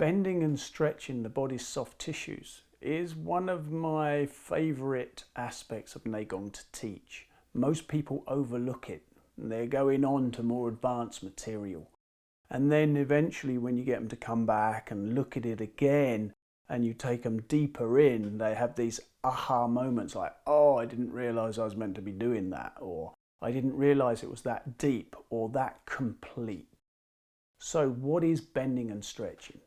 Bending and stretching the body's soft tissues is one of my favorite aspects of Neigong to teach. Most people overlook it and they're going on to more advanced material. And then eventually when you get them to come back and look at it again and you take them deeper in, they have these aha moments like, oh, I didn't realize I was meant to be doing that, or I didn't realize it was that deep or that complete. So what is bending and stretching?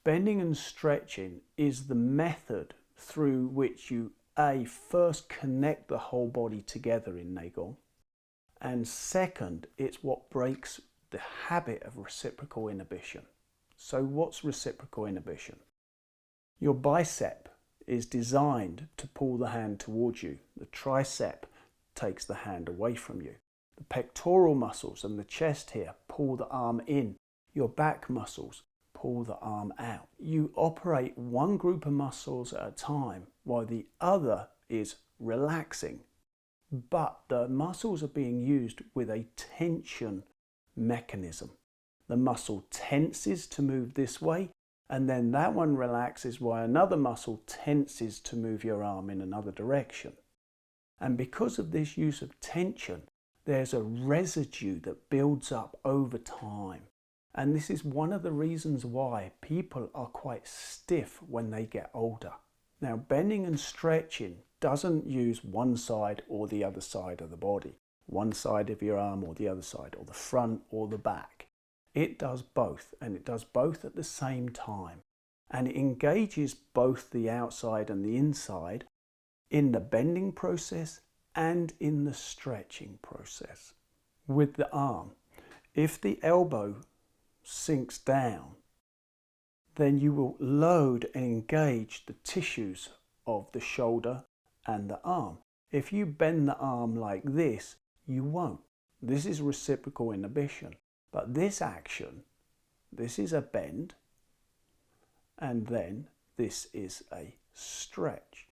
Bending and stretching is the method through which you first connect the whole body together in Neigong, and second, it's what breaks the habit of reciprocal inhibition. So what's reciprocal inhibition? Your bicep is designed to pull the hand towards you. The tricep takes the hand away from you. The pectoral muscles and the chest here pull the arm in. Your back muscles pull the arm out. You operate one group of muscles at a time while the other is relaxing. But the muscles are being used with a tension mechanism. The muscle tenses to move this way, and then that one relaxes while another muscle tenses to move your arm in another direction. And because of this use of tension, there's a residue that builds up over time. And this is one of the reasons why people are quite stiff when they get older. Now, bending and stretching doesn't use one side or the other side of the body, one side of your arm or the other side, or the front or the back. It does both, and it does both at the same time. And it engages both the outside and the inside in the bending process and in the stretching process. With the arm, if the elbow sinks down, then you will load and engage the tissues of the shoulder and the arm. If you bend the arm like this, you won't. This is reciprocal inhibition. But this action, this is a bend, and then this is a stretch.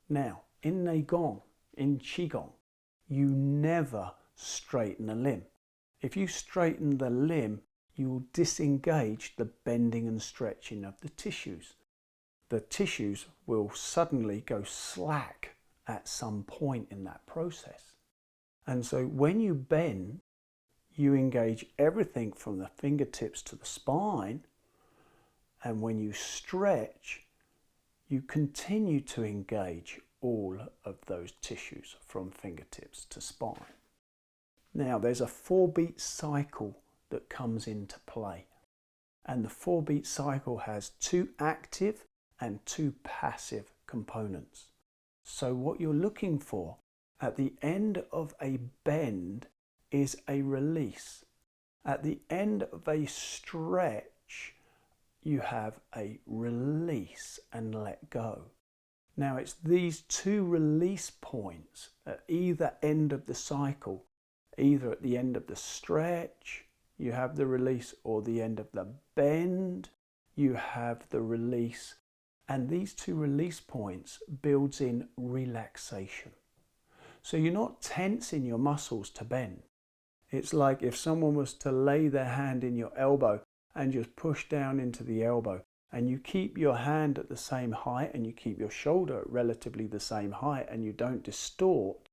Now, in Neigong, in Qigong, you never straighten a limb. If you straighten the limb, you will disengage the bending and stretching of the tissues. The tissues will suddenly go slack at some point in that process. And so when you bend, you engage everything from the fingertips to the spine, and when you stretch, you continue to engage all of those tissues from fingertips to spine. Now, there's a 4-beat cycle that comes into play, and the 4-beat cycle has 2 active and 2 passive components. So what you're looking for at the end of a bend is a release. At the end of a stretch, you have a release and let go. Now, it's these 2 release points at either end of the cycle, either at the end of the stretch, you have the release, or the end of the bend, you have the release. And these 2 release points builds in relaxation. So you're not tensing your muscles to bend. It's like if someone was to lay their hand in your elbow and just push down into the elbow, and you keep your hand at the same height and you keep your shoulder at relatively the same height and you don't distort,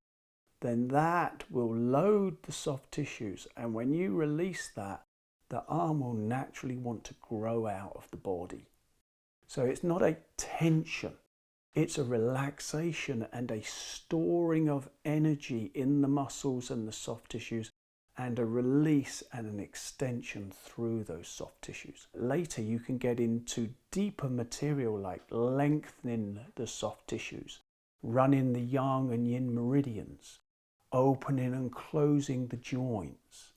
then that will load the soft tissues. And when you release that, the arm will naturally want to grow out of the body. So it's not a tension, it's a relaxation and a storing of energy in the muscles and the soft tissues, and a release and an extension through those soft tissues. Later you can get into deeper material like lengthening the soft tissues, running the yang and yin meridians, opening and closing the joints.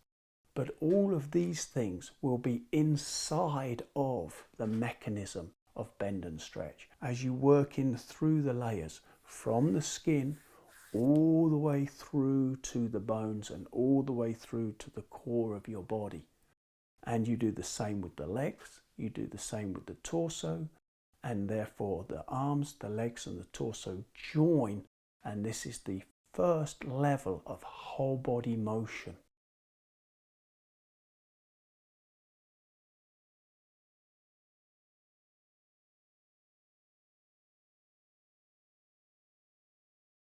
But all of these things will be inside of the mechanism of bend and stretch as you work in through the layers from the skin all the way through to the bones and all the way through to the core of your body. And you do the same with the legs, you do the same with the torso, and therefore the arms, the legs and the torso join, and this is the first level of whole body motion.